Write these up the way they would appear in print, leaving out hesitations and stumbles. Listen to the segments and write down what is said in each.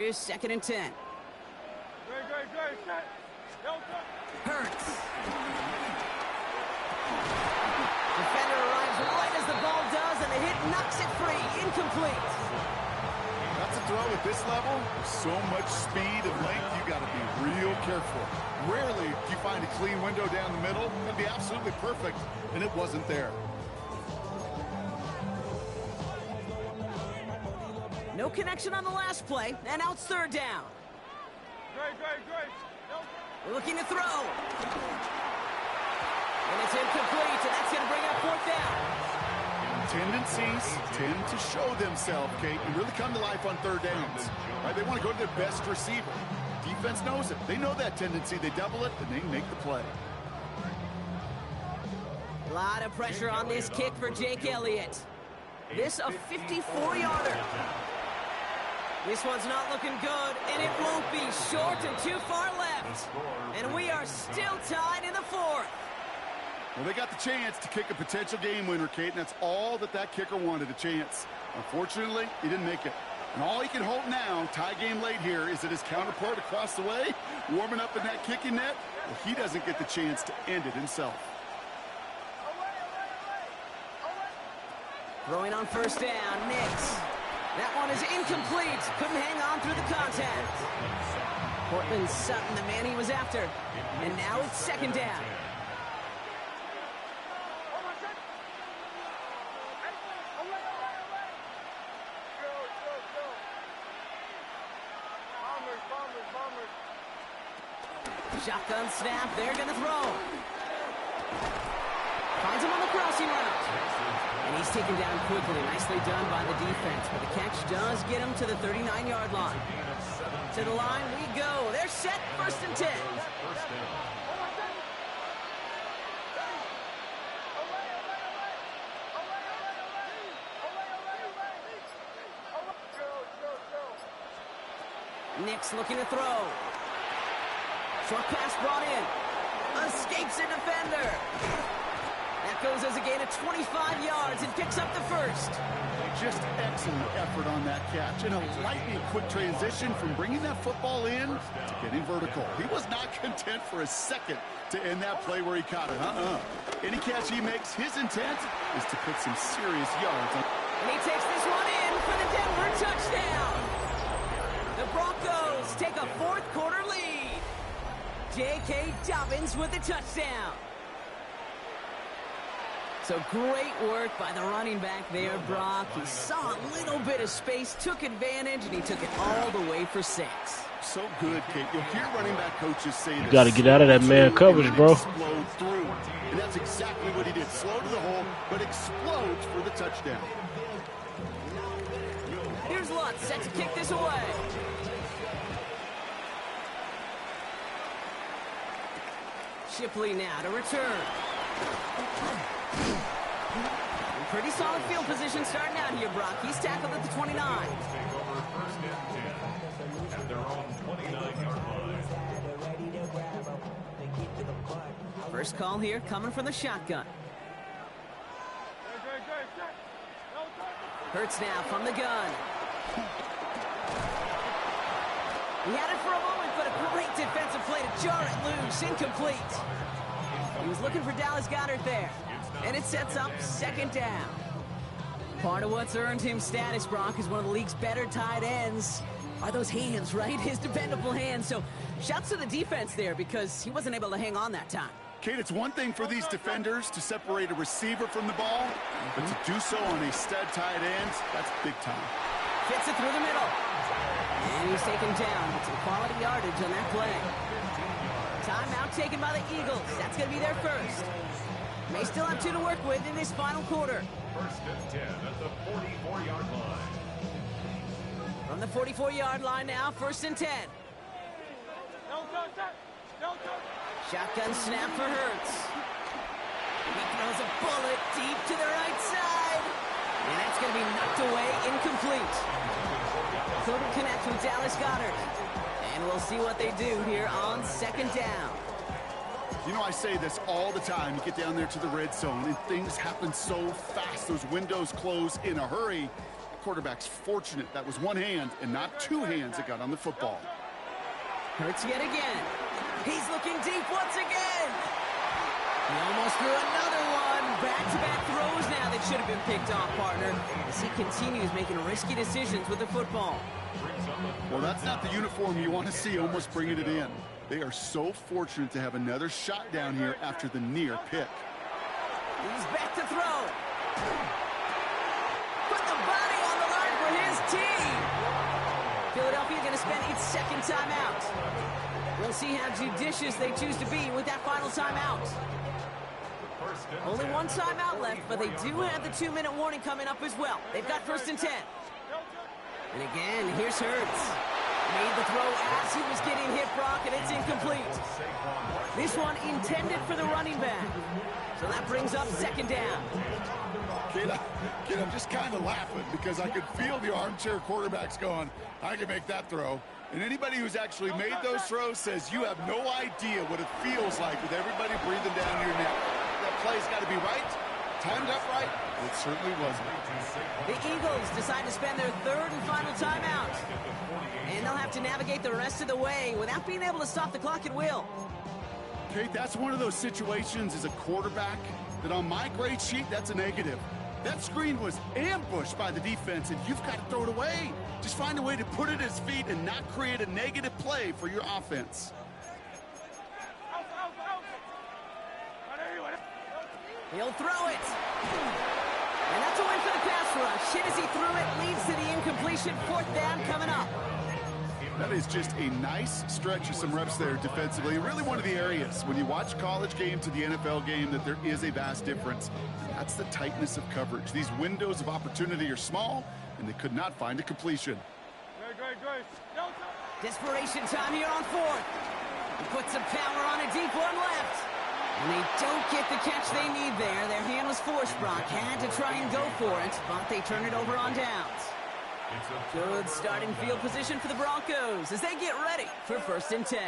Here's 2nd and 10. Hurts. Defender arrives right as the ball does, and the hit knocks it free. Incomplete. That's a throw at this level. With so much speed and length, you got to be real careful. Rarely do you find a clean window down the middle. It'd be absolutely perfect, and it wasn't there. No connection on the last play, and now it's 3rd down. We're looking to throw. And it's incomplete, and that's going to bring up 4th down. Tendencies tend to show themselves, Kate, and really come to life on 3rd downs. Right? They want to go to their best receiver. Defense knows it. They know that tendency. They double it, and they make the play. A lot of pressure on this kick for Jake Elliott. This a 54-yarder. This one's not looking good, and it won't be. Short and too far left. And we are still tied in the 4th. Well, they got the chance to kick a potential game winner, Kate, and that's all that kicker wanted, a chance. Unfortunately, he didn't make it. And all he can hope now, tie game late here, is that his counterpart across the way, warming up in that kicking net, well, he doesn't get the chance to end it himself. Throwing on 1st down, Nix. That one is incomplete. Couldn't hang on through the contact. Portland Sutton, the man he was after. And now it's 2nd down. Shotgun snap, they're going to throw. Finds him on the crossing route. And he's taken down quickly. Nicely done by the defense. But the catch does get him to the 39-yard line. To the line we go. They're set, 1st and 10. Nix looking to throw. Short pass brought in. Escapes a defender. That goes as a gain of 25 yards and picks up the 1st. Just excellent effort on that catch. And a lightning quick transition from bringing that football in to getting vertical. He was not content for a second to end that play where he caught it. Any catch he makes, his intent is to put some serious yards on. And he takes this one in for the Denver touchdown. The Broncos take a 4th quarter lead. J.K. Dobbins with the touchdown. So great work by the running back there, Brock. He saw a little bit of space, took advantage, and he took it all the way for 6. So good, Kate. You'll hear running back coaches say this. You got to get out of that man coverage, bro. Explode through. And that's exactly what he did. Slow to the hole, but explodes for the touchdown. Here's Lutz set to kick this away. Shipley now to return. Pretty solid field position starting out here, Brock. He's tackled at the 29. First call here coming from the shotgun. Hurts now from the gun. He had it for a moment, but a great defensive play to jar it loose. Incomplete. He was looking for Dallas Goedert there. And it sets up 2nd down. Part of what's earned him status, Brock, is one of the league's better tight ends. Are those hands, right? His dependable hands. So shouts to the defense there because he wasn't able to hang on that time. Kate, it's one thing for these defenders to separate a receiver from the ball, but to do so on a stud tight end, that's big time. Fits it through the middle. And he's taken down with some quality yardage on that play. Timeout taken by the Eagles. That's going to be their 1st. May still have 2 to work with in this final quarter. 1st and 10 at the 44-yard line. From the 44-yard line now, 1st and 10. Shotgun snap for Hurts. He throws a bullet deep to the right side. And that's going to be knocked away, incomplete. Couldn't connect with Dallas Goedert. And we'll see what they do here on 2nd down. You know, I say this all the time. You get down there to the red zone, and things happen so fast. Those windows close in a hurry. quarterback's fortunate that was one hand and not two hands that got on the football. Hurts yet again. He's looking deep once again. He almost threw another one. Back-to-back throws now that should have been picked off, partner, as he continues making risky decisions with the football. Well, that's not the uniform you want to see almost bringing it in. They are so fortunate to have another shot down here after the near pick. He's back to throw. Put the body on the line for his team. Philadelphia going to spend its second timeout. We'll see how judicious they choose to be with that final timeout. Only one timeout left, but they do have the 2-minute warning coming up as well. They've got 1st and 10. And again, here's Hurts. Made the throw as he was getting hit, Brock, and it's incomplete. This one intended for the running back. So that brings up 2nd down. Kid, I'm just kind of laughing because I could feel the armchair quarterbacks going, I can make that throw. And anybody who's actually made those throws says you have no idea what it feels like with everybody breathing down your neck. That play's got to be right, timed up right. It certainly wasn't. The Eagles decide to spend their 3rd and final timeout. And they'll have to navigate the rest of the way without being able to stop the clock at will. Kate, that's one of those situations as a quarterback that on my grade sheet, that's a negative. That screen was ambushed by the defense, and you've got to throw it away. Just find a way to put it at his feet and not create a negative play for your offense. He'll throw it. And that's a win for the pass rush. Hit as he threw it, leads to the incompletion. 4th down coming up. That is just a nice stretch of some reps there defensively. Really one of the areas when you watch college game to the NFL game that there is a vast difference. That's the tightness of coverage. These windows of opportunity are small, and they could not find a completion. Desperation time here on 4th. He puts some power on a deep one left. And they don't get the catch they need there. Their hand was forced, Brock. Had to try and go for it, but they turn it over on downs. Good starting field position for the Broncos as they get ready for 1st and 10.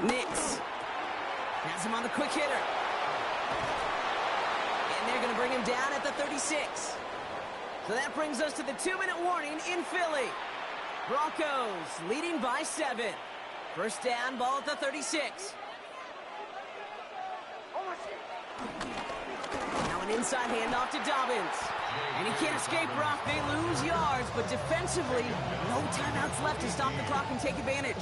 Nix has him on the quick hitter. And they're going to bring him down at the 36. So that brings us to the 2-minute warning in Philly. Broncos leading by 7. 1st down, ball at the 36. Now an inside handoff to Dobbins. And he can't escape, Brock. They lose yards, but defensively, no timeouts left to stop the clock and take advantage.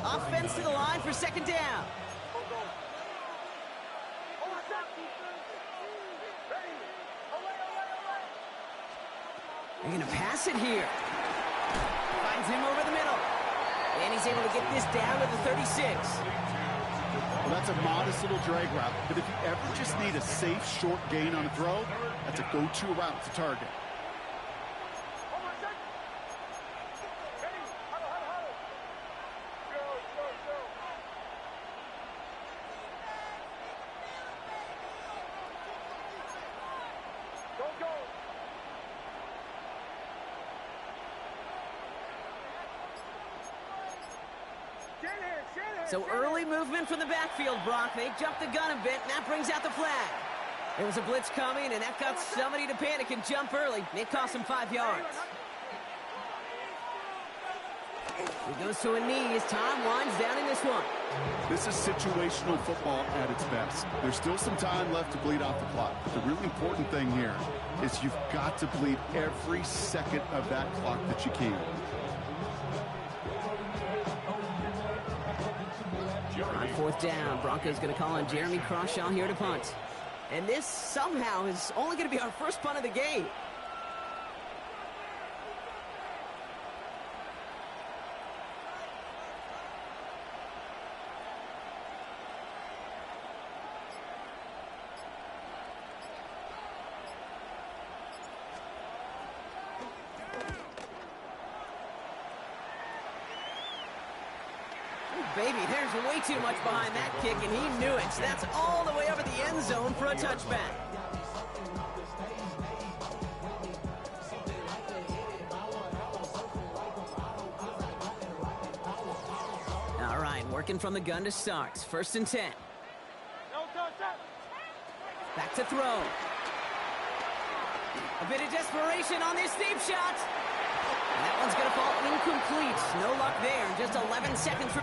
Offense to the line for 2nd down. They're going to pass it here. Finds him over the middle. And he's able to get this down to the 36. Well, that's a modest little drag route, but if you ever just need a safe, short gain on a throw, that's a go-to route to target. So early movement from the backfield, Brock. They jumped the gun a bit, and that brings out the flag. There was a blitz coming, and that got somebody to panic and jump early. It cost him 5 yards. He goes to a knee as time winds down in this one. This is situational football at its best. There's still some time left to bleed off the clock. But the really important thing here is you've got to bleed every second of that clock that you can. On 4th down, Broncos going to call on Jeremy Crawshaw here to punt. And this somehow is only going to be our first punt of the game. Baby, there's way too much behind that kick, and he knew it. So that's all the way over the end zone for a touchback. All right, working Working from the gun to start. 1st and 10. Back to throw. A bit of desperation on this deep shot. And that one's going to fall incomplete. No luck there. Just 11 seconds.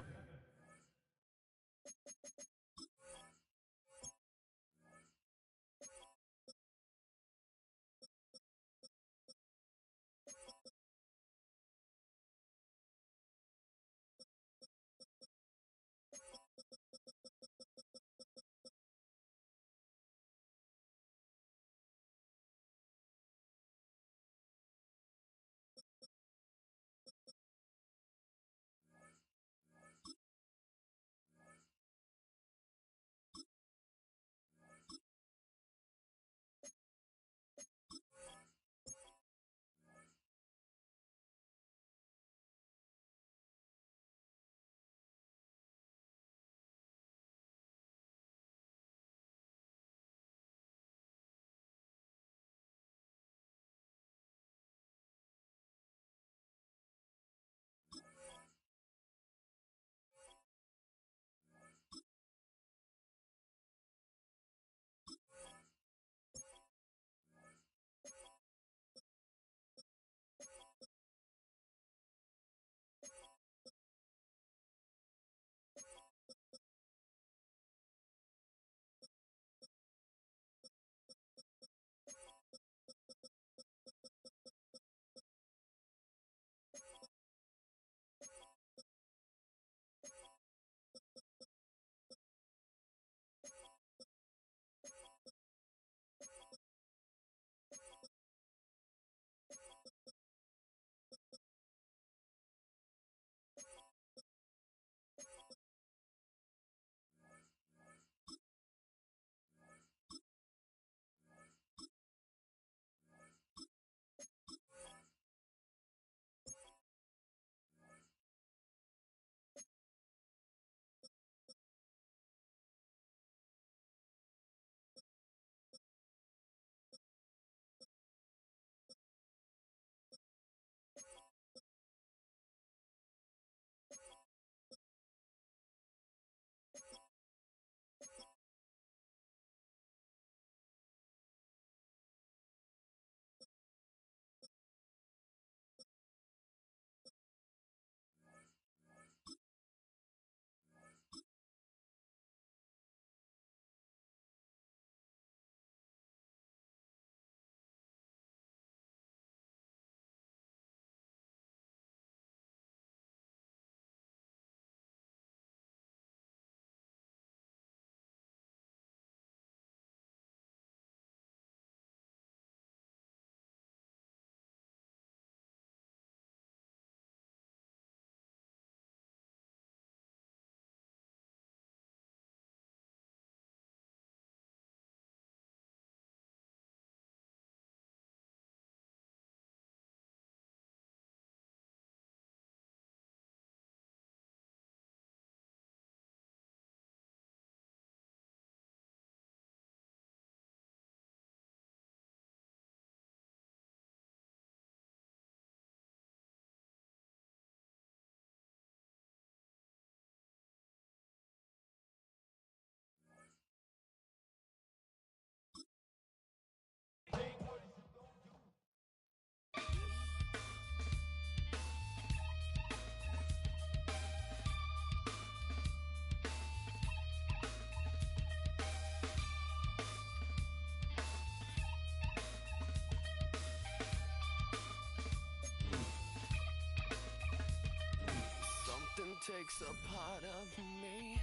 Takes a part of me,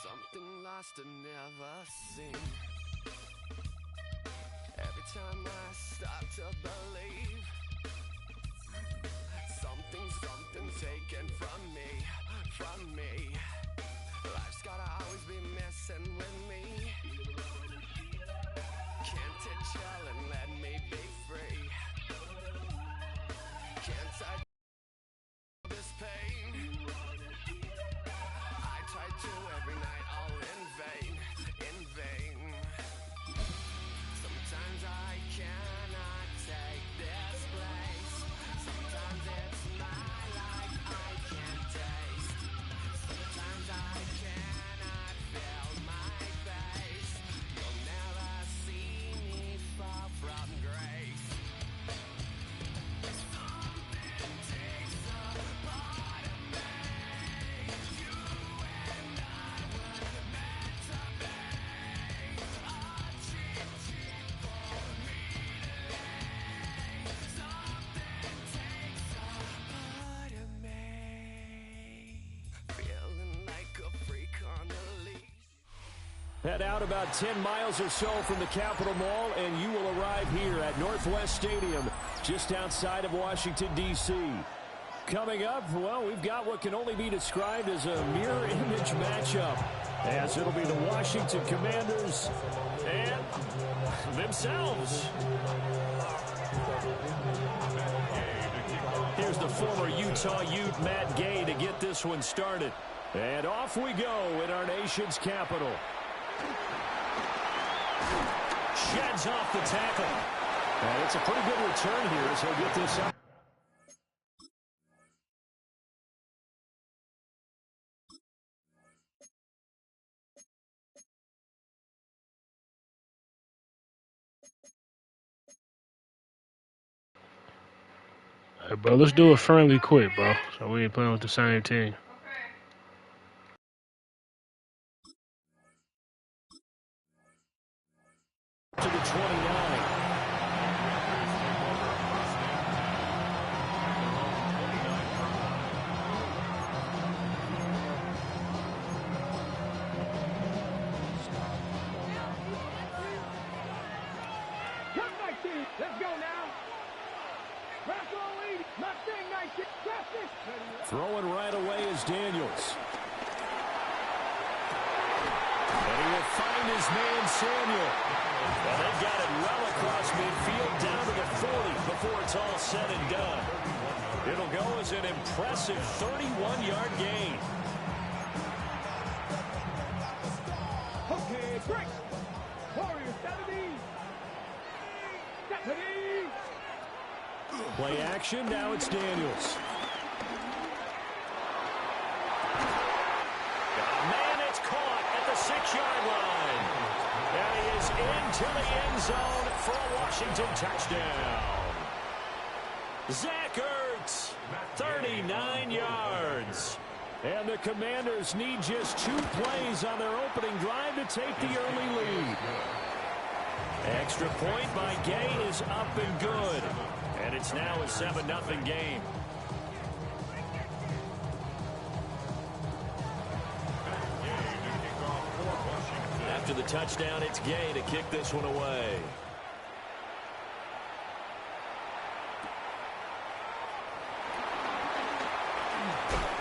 something lost and never seen. Every time I start to believe, something's taken from me. Life's gotta always be messing with me. Can't it chill and let me be free? Can't I this pain? I try to every night, all in vain. Sometimes I cannot take this place. Sometimes it's my life I can't taste. Head out about 10 miles or so from the Capitol Mall, and you will arrive here at Northwest Stadium, just outside of Washington, D.C. Coming up, well, we've got what can only be described as a mirror image matchup, as it'll be the Washington Commanders and themselves. Here's the former Utah Ute, Matt Gay, to get this one started. And off we go in our nation's capital. Sheds off the tackle. And it's a pretty good return here as he'll get this up. Hey, bro, let's do a friendly quick, bro. So we ain't playing with the same team. To the 29. Let's go now. Throwing right away is Daniels. And he will find his man, Samuel. Well, they've got it well across midfield, down to the 40 before it's all said and done. It'll go as an impressive 31-yard gain. Okay, great. Warriors, 70. Play action, now it's Daniels. Man, it's caught at the 6-yard line. And he is into the end zone for a Washington touchdown. Zach Ertz, 39 yards. And the Commanders need just 2 plays on their opening drive to take the early lead. Extra point by Gay is up and good. And it's now a 7-0 game. After the touchdown, it's Gay to kick this one away.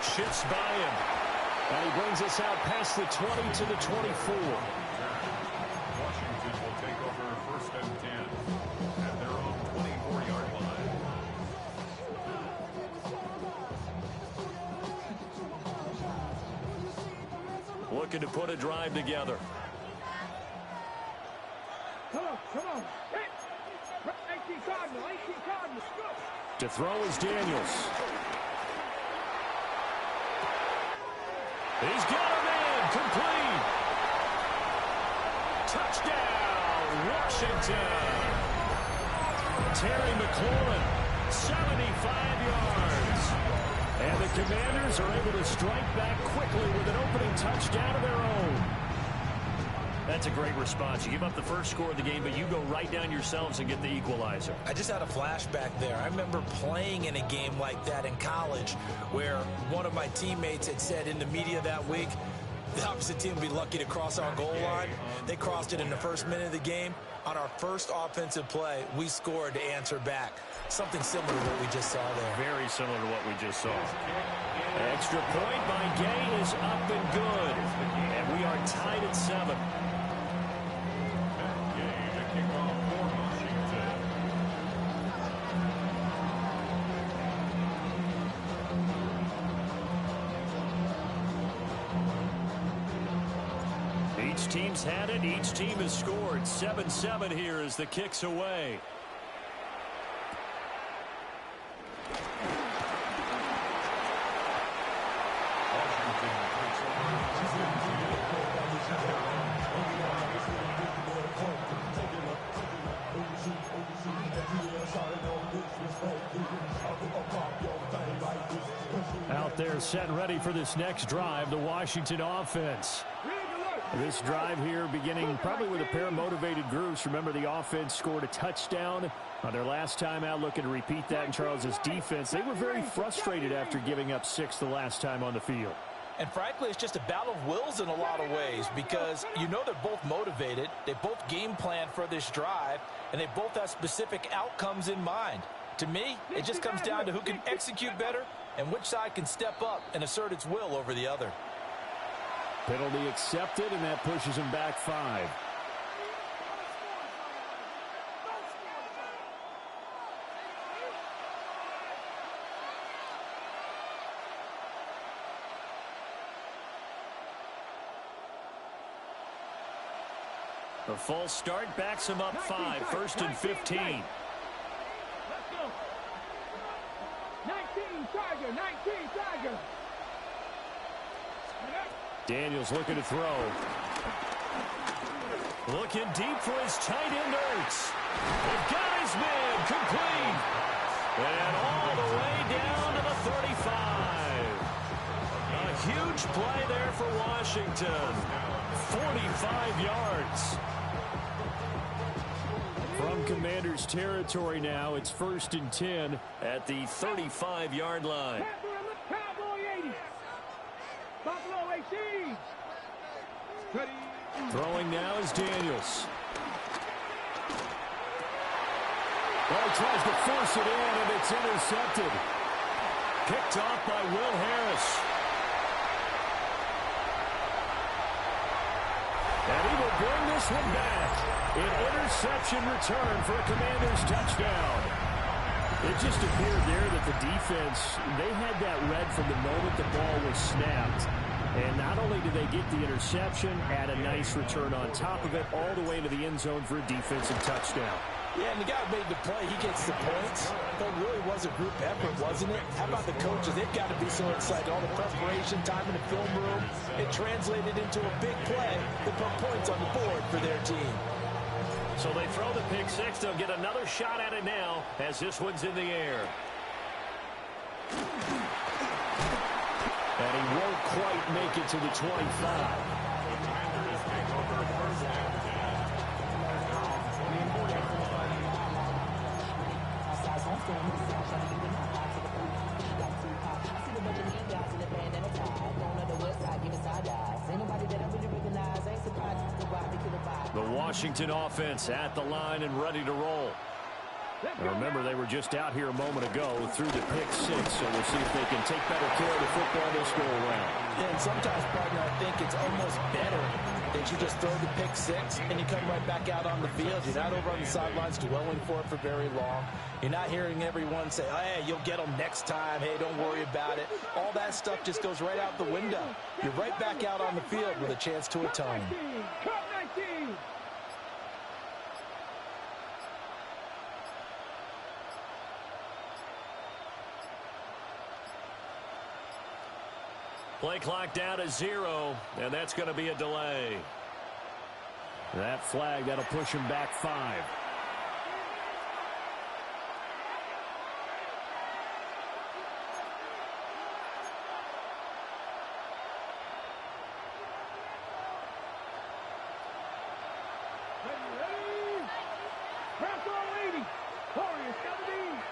Shifts by him. And he brings us out past the 20 to the 24. Washington will take over 1st and 10 at their own 24-yard line. Looking to put a drive together. Come on. Hey, 18 Cardinal. Go. To throw is Daniels. He's got a man complete. Touchdown, Washington. Terry McLaurin, 75 yards. And the Commanders are able to strike back quickly with an opening touchdown of their own. That's a great response. You give up the first score of the game, but you go right down yourselves and get the equalizer. I just had a flashback there. I remember playing in a game like that in college where one of my teammates had said in the media that week, the opposite team would be lucky to cross our goal line. They crossed it in the first minute of the game. On our first offensive play, we scored to answer back. Something similar to what we just saw there. Very similar to what we just saw. Extra point by Gay is up and good. And we are tied at 7. Each team's had it. Each team has scored. 7-7 here as the kick's away. Out there set and ready for this next drive, the Washington offense. This drive here beginning probably with a pair of motivated groups. Remember, the offense scored a touchdown on their last time out, looking to repeat that in Charles's defense. They were very frustrated after giving up 6 the last time on the field. And frankly, it's just a battle of wills in a lot of ways because you know they're both motivated. They both game plan for this drive, and they both have specific outcomes in mind. To me, it just comes down to who can execute better and which side can step up and assert its will over the other. Penalty accepted, and that pushes him back 5. A false start backs him up 5, 1st and 15. Let's go. 19, Tiger, 19, Tiger. Daniels looking to throw. Looking deep for his tight end, Ertz. They've got his man, complete. And all the way down to the 35. A huge play there for Washington. 45 yards. From Commanders territory now, it's 1st and 10 at the 35-yard line. Cowboy 80. Buffalo 18. Throwing now is Daniels. Well, he tries to force it in, and it's intercepted. Picked off by Will Harris. And he will bring this one back. An interception return for a Commanders touchdown. It just appeared there that the defense, they had that read from the moment the ball was snapped. And not only did they get the interception, add a nice return on top of it, all the way to the end zone for a defensive touchdown. Yeah, and the guy who made the play, he gets the points. But it really was a group effort, wasn't it? How about the coaches? They've got to be so excited. All the preparation, time in the film room, it translated into a big play that put points on the board for their team. So they throw the pick six. They'll get another shot at it now as this one's in the air. And he won't quite make it to the 25. The Washington offense at the line and ready to roll. And remember, they were just out here a moment ago through the pick six, so we'll see if they can take better care of the football this go around. Yeah, and sometimes, partner, I think it's almost better that you just throw the pick six and you come right back out on the field. You're not over on the sidelines dwelling for it for very long. You're not hearing everyone say, hey, you'll get them next time. Hey, don't worry about it. All that stuff just goes right out the window. You're right back out on the field with a chance to atone. Cut 19. Play clock down to 0, and that's going to be a delay. That flag, that'll push him back 5. Ready? Press on 80. Warriors 17.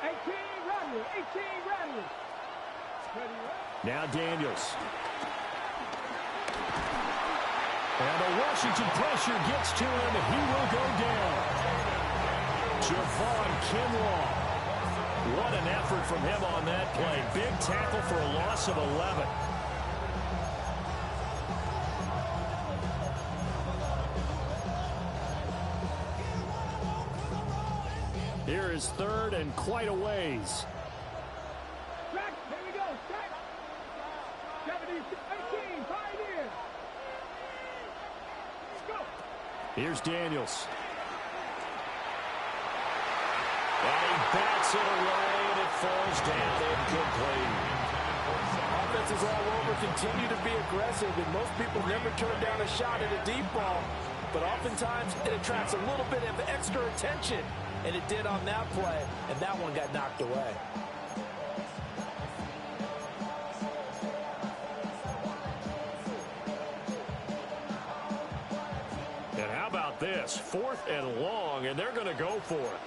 18 Rattler. 18 Rattler. Ready? Now Daniels. And the Washington pressure gets to him, and he will go down. Javon Kinlaw. What an effort from him on that play. Big tackle for a loss of 11. Here is 3rd and quite a ways. Track. Here we go. Track. 18. Pioneer. Let's go. Here's Daniels. And he bats it away, and it falls down incomplete. Offenses all over continue to be aggressive, and most people never turn down a shot at a deep ball. But oftentimes, it attracts a little bit of extra attention, and it did on that play, and that one got knocked away. And how about this? 4th and long, and they're going to go for it.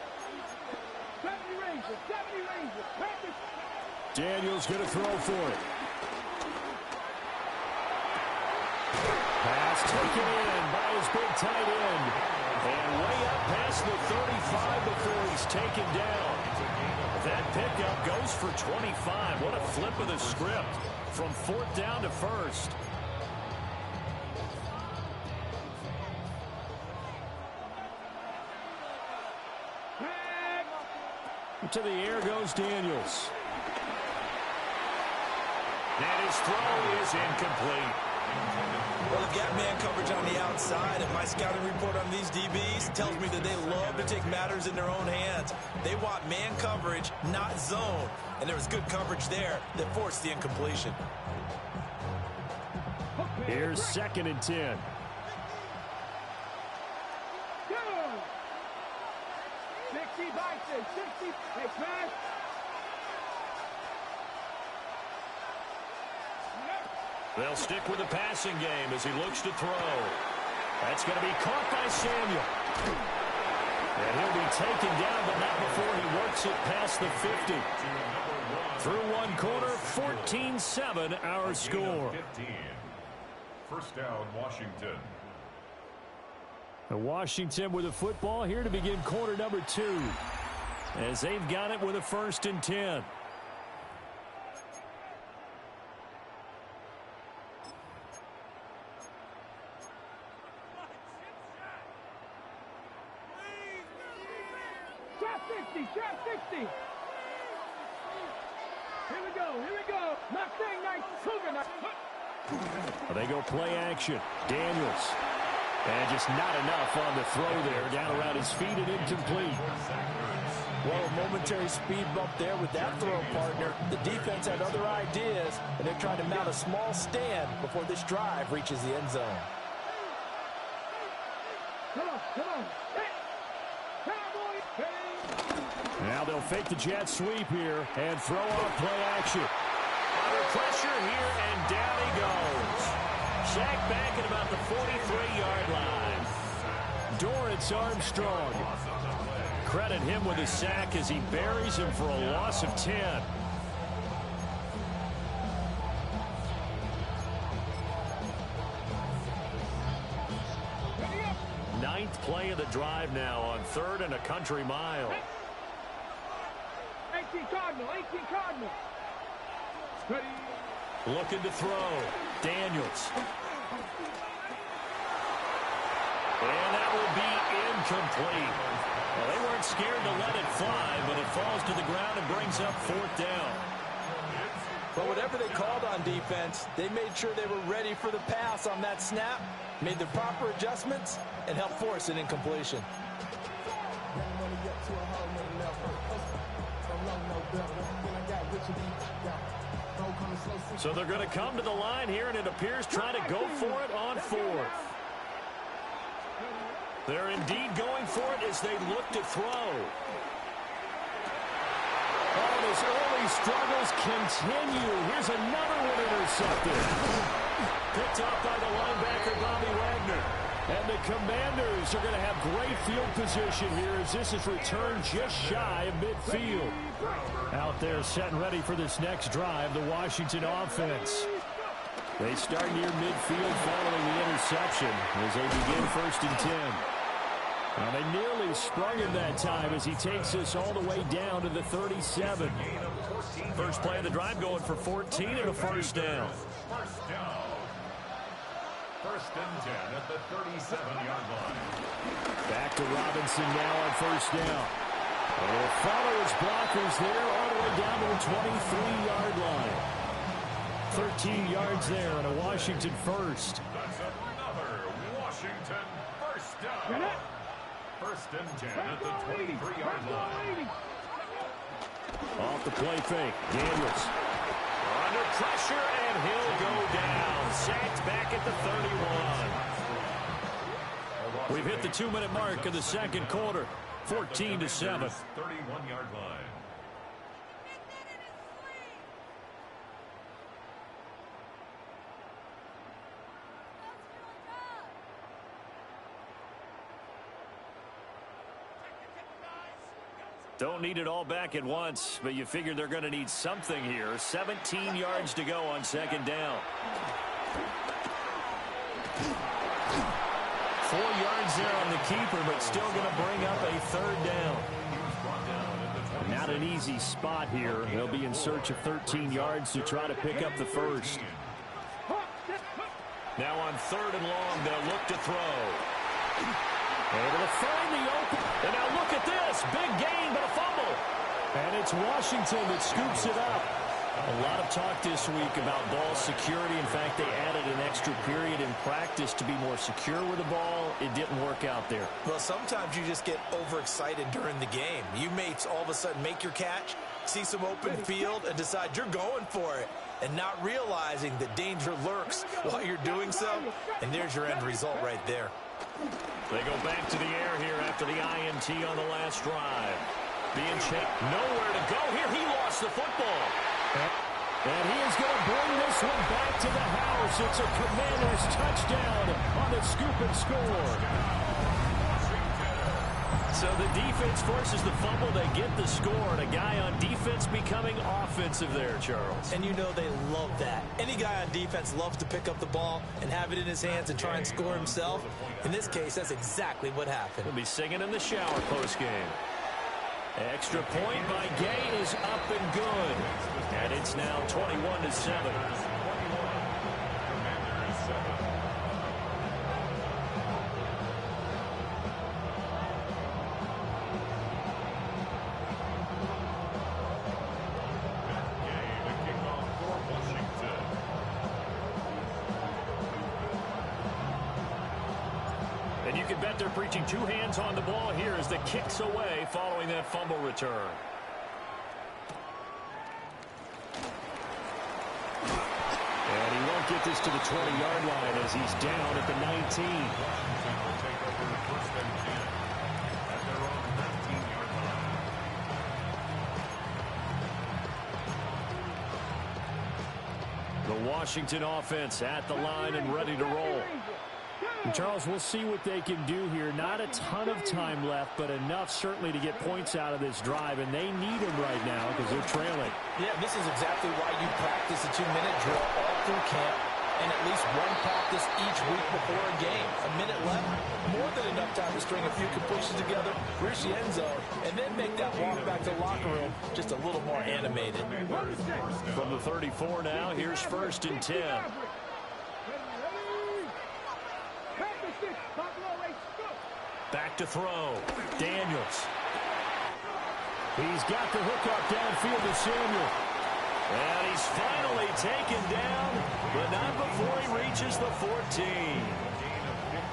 70 Rangers. 70 Rangers. Practice. Daniels going to throw for it. taken in by his big tight end. And way up past the 35 before he's taken down. That pickup goes for 25. What a flip of the script from 4th down to 1st. To the air goes Daniels. And his throw is incomplete. Well, they've got man coverage on the outside, and my scouting report on these DBs tells me that they love to take matters in their own hands. They want man coverage, not zone. And there was good coverage there that forced the incompletion. Here's 2nd and 10. Good. 60 bites, 60. Hey, smash. They'll stick with the passing game as he looks to throw. That's going to be caught by Samuel. And he'll be taken down, but not before he works it past the 50. Through one quarter, 14-7 our score. 15. First down, Washington. Washington with the football here to begin quarter number 2. As they've got it with a 1st and 10. Shot 60. Here we go. Mustang night, Cougar night. They go play action. Daniels. And just not enough on the throw there. Down around his feet and incomplete. Well, a momentary speed bump there with that throw, partner. The defense had other ideas, and they're trying to mount a small stand before this drive reaches the end zone. Come on. Hey. Cowboy. Hey. Now they'll fake the jet sweep here and throw off play action. Under pressure here, and down he goes. Sacked back at about the 43-yard line. Dorrance Armstrong. Credit him with a sack as he buries him for a loss of 10. Ninth play of the drive now on 3rd and a country mile. 18 Cardinal. Ready. Looking to throw. Daniels. And that will be incomplete. Well, they weren't scared to let it fly, but it falls to the ground and brings up 4th down. But whatever they called on defense, they made sure they were ready for the pass on that snap, made the proper adjustments, and helped force an incompletion. So they're going to come to the line here, and it appears trying to go for it on 4th. They're indeed going for it as they look to throw. Oh, his early struggles continue. Here's another one intercepted. Picked off by the linebacker, Bobby Wagner. And the Commanders are going to have great field position here as this is returned just shy of midfield. Out there set and ready for this next drive, the Washington offense. They start near midfield following the interception as they begin 1st and 10. Now they nearly sprung him that time as he takes this all the way down to the 37. First play of the drive going for 14 and a 1st down. First and 10 at the 37-yard line. Back to Robinson now on 1st down. And he'll follow his blockers there all the way down to the 23-yard line. 13 yards there and a Washington first. That's another Washington first down. First and 10 at the 23-yard line. Off the play fake. Daniels. Under pressure, and he'll go down. Sacked back at the 31. We've hit the 2-minute mark of the second quarter. 14-7. 31-yard line. Don't need it all back at once, but you figure they're going to need something here. 17 yards to go on 2nd down. hands there on the keeper, but still going to bring up a third down. Not an easy spot here. They'll be in search of 13 yards to try to pick up the first. Now on 3rd and long, they'll look to throw. Able to find the open. And now look at this. Big gain, but a fumble. And it's Washington that scoops it up. A lot of talk this week about ball security. In fact, they added an extra period in practice to be more secure with the ball. It didn't work out there. Well, sometimes you just get overexcited during the game. You may all of a sudden make your catch, see some open field, and decide you're going for it, and not realizing that danger lurks while you're doing so. And there's your end result right there. They go back to the air here after the INT on the last drive. Being checked. Nowhere to go here. He lost the football. And he is going to bring this one back to the house. It's a Commanders touchdown on the scoop and score. So the defense forces the fumble. They get the score. And a guy on defense becoming offensive there, Charles. And you know they love that. Any guy on defense loves to pick up the ball and have it in his hands and try and score himself. In this case, that's exactly what happened. He'll be singing in the shower postgame. Extra point by Gay is up and good. And it's now 21-7. And you can bet they're preaching two hands on the ball here as the kick's away following that fumble return. And he won't get this to the 20-yard line as he's down at the 19. The Washington offense at the line and ready to roll. And Charles, we'll see what they can do here. Not a ton of time left, but enough certainly to get points out of this drive, and they need them right now because they're trailing. Yeah, this is exactly why you practice a 2-minute drill all through camp and at least one practice each week before a game. A minute left, more than enough time to string a few completions together, reach the end zone, and then make that walk back to the locker room just a little more animated. From the 34 now, here's 1st and 10. Back to throw. Daniels. He's got the hook up downfield to Samuel. And he's finally taken down, but not before he reaches the 14.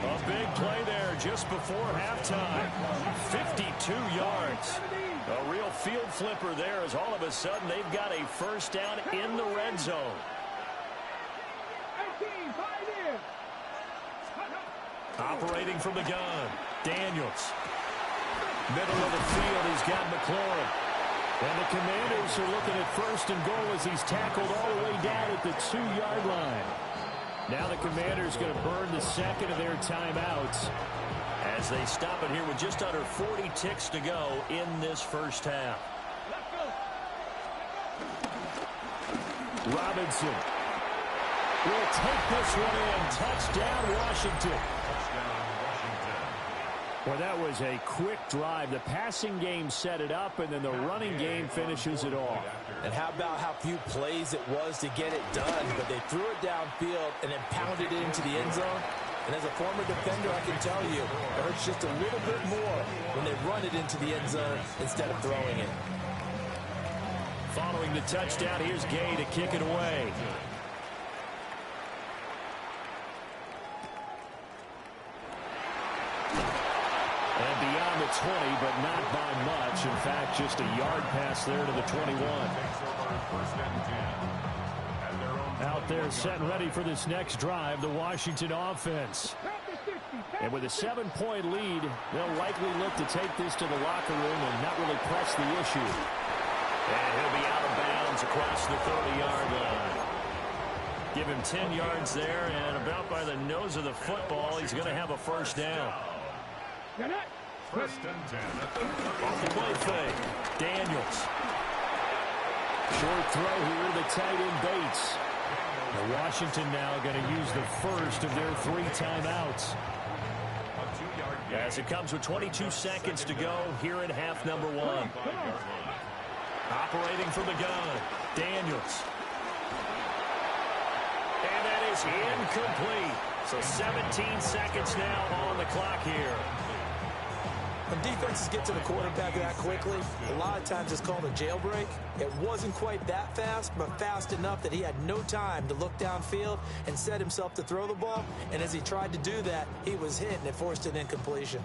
A big play there just before halftime. 52 yards. A real field flipper there as all of a sudden they've got a first down in the red zone. Operating from the gun. Daniels. Middle of the field, he's got McLaurin. And the Commanders are looking at 1st and goal as he's tackled all the way down at the 2-yard line. Now the Commanders going to burn the second of their timeouts as they stop it here with just under 40 ticks to go in this first half. Robinson will take this one in. Touchdown, Washington. Well, that was a quick drive. The passing game set it up, and then the running game finishes it off. And how about how few plays it was to get it done, but they threw it downfield and then pounded it into the end zone. And as a former defender, I can tell you, it hurts just a little bit more when they run it into the end zone instead of throwing it. Following the touchdown, here's Gay to kick it away. And beyond the 20, but not by much. In fact, just a yard pass there to the 21. Out there set and ready for this next drive, the Washington offense. And with a 7-point lead, they'll likely look to take this to the locker room and not really press the issue. And he'll be out of bounds across the 30-yard line. Give him 10 yards there, and about by the nose of the football, he's going to have a first down. 1st and 10. Off the play fake. Daniels. Short throw here, the tight end Bates. Now Washington now going to use the first of their 3 timeouts. A 2-yard As it comes with 22 seconds to go here in half number one. Operating from the gun, Daniels. And that is incomplete. So 17 seconds now on the clock here. When defenses get to the quarterback that quickly, a lot of times it's called a jailbreak. It wasn't quite that fast, but fast enough that he had no time to look downfield and set himself to throw the ball. And as he tried to do that, he was hit and it forced an incompletion.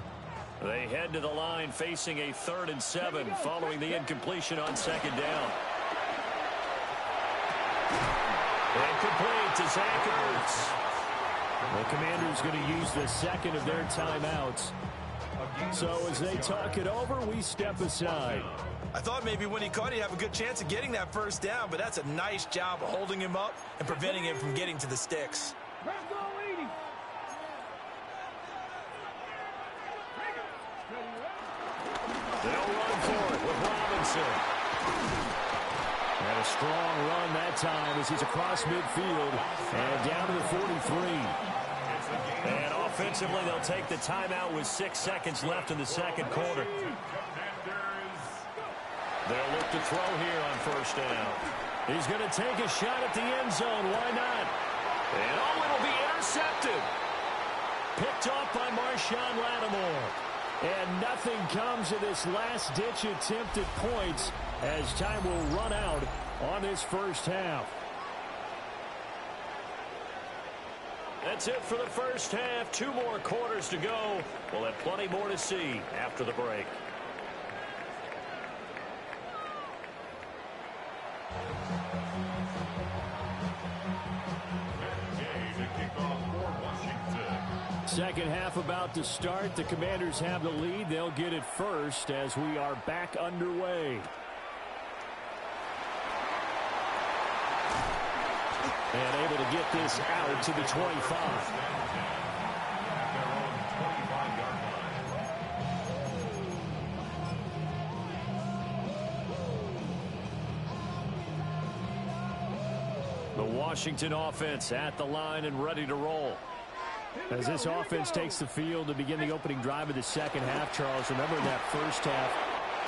They head to the line facing a 3rd and 7 following the incompletion on 2nd down. Incomplete to Zach Ertz. The Commanders going to use the second of their timeouts. So as they talk it over, we step aside. I thought maybe when he caught, he'd have a good chance of getting that first down, but that's a nice job of holding him up and preventing him from getting to the sticks. They'll run for it with Robinson. And a strong run that time as he's across midfield and down to the 43. And offensively, they'll take the timeout with 6 seconds left in the second quarter. They'll look to throw here on 1st down. He's going to take a shot at the end zone. Why not? And it'll be intercepted. Picked off by Marshawn Lattimore. And nothing comes of this last-ditch attempt at points as time will run out on this first half. That's it for the first half. 2 more quarters to go. We'll have plenty more to see after the break. Second half about to start. The Commanders have the lead. They'll get it first as we are back underway. And able to get this out to the 25. The Washington offense at the line and ready to roll. As this offense takes the field to begin the opening drive of the second half, Charles, remember in that first half,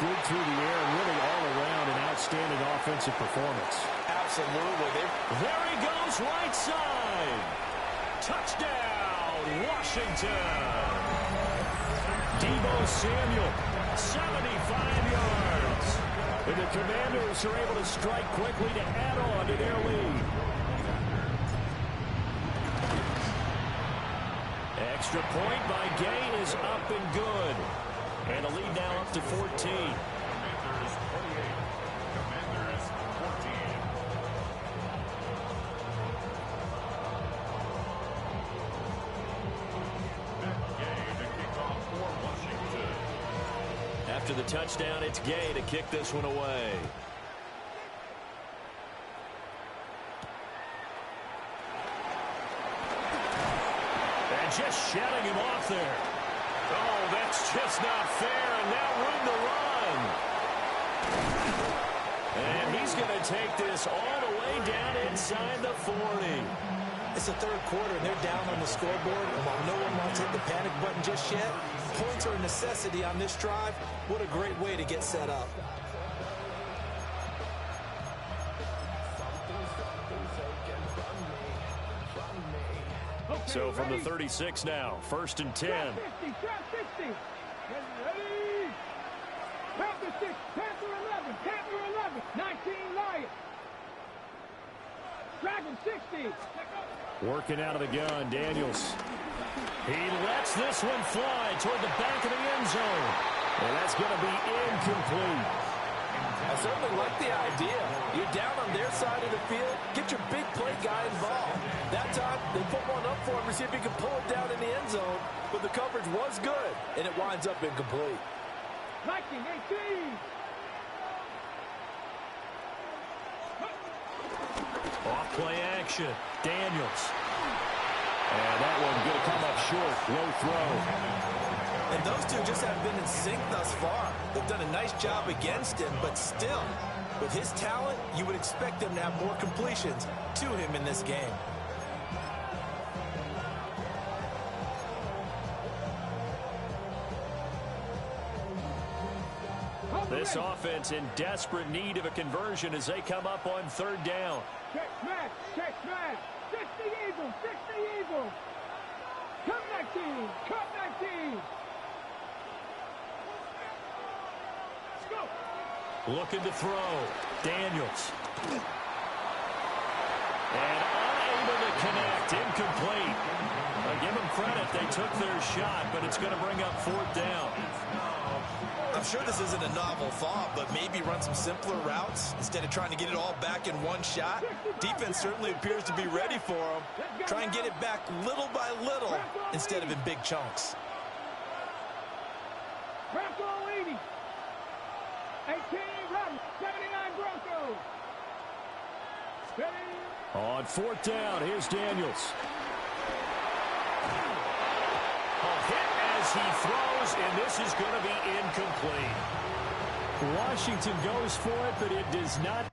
good through the air and really all around an outstanding offensive performance. Absolutely. There he goes, right side. Touchdown, Washington. Deebo Samuel, 75 yards. And the Commanders are able to strike quickly to add on to their lead. Extra point by Gay is up and good. And the lead now up to 14. Commanders 28. Commanders 14. Gay to kick off for Washington. After the touchdown, it's Gay to kick this one away. Just shedding him off there. Oh, that's just not fair, and now room to run. And he's going to take this all the way down inside the 40. It's the third quarter, and they're down on the scoreboard. And while no one wants to hit the panic button just yet, points are a necessity on this drive. What a great way to get set up. So from the 36 now, 1st and 10. Trap 60, trap 60. Ready? Panther 6, Panther 11, Panther 11, 19 Lions. Dragon 60. Working out of the gun, Daniels. He lets this one fly toward the back of the end zone. And that's going to be incomplete. I certainly like the idea. You're down on their side of the field. Get your big play guy involved. That time, they put one up for him to see if he can pull it down in the end zone. But the coverage was good, and it winds up incomplete. Viking 18. Off play action. Daniels. And that one going to come up short. Low throw. And those two just haven't been in sync thus far. They've done a nice job against him, but still, with his talent, you would expect them to have more completions to him in this game. This offense in desperate need of a conversion as they come up on 3rd down. Check smash, check smash. 60 Eagles, 60 Eagles. Cut 19, cut 19. Let's go. Looking to throw. Daniels. And unable to connect. Incomplete. Give them credit. They took their shot, but it's going to bring up 4th down. I'm sure this isn't a novel thought, but maybe run some simpler routes instead of trying to get it all back in one shot. Defense certainly appears to be ready for them. Try and get it back little by little instead of in big chunks. Bronco 80. 18 Robert. 79 Broncos. Steady. On 4th down, here's Daniels. A hit as he throws, and this is going to be incomplete. Washington goes for it, but it does not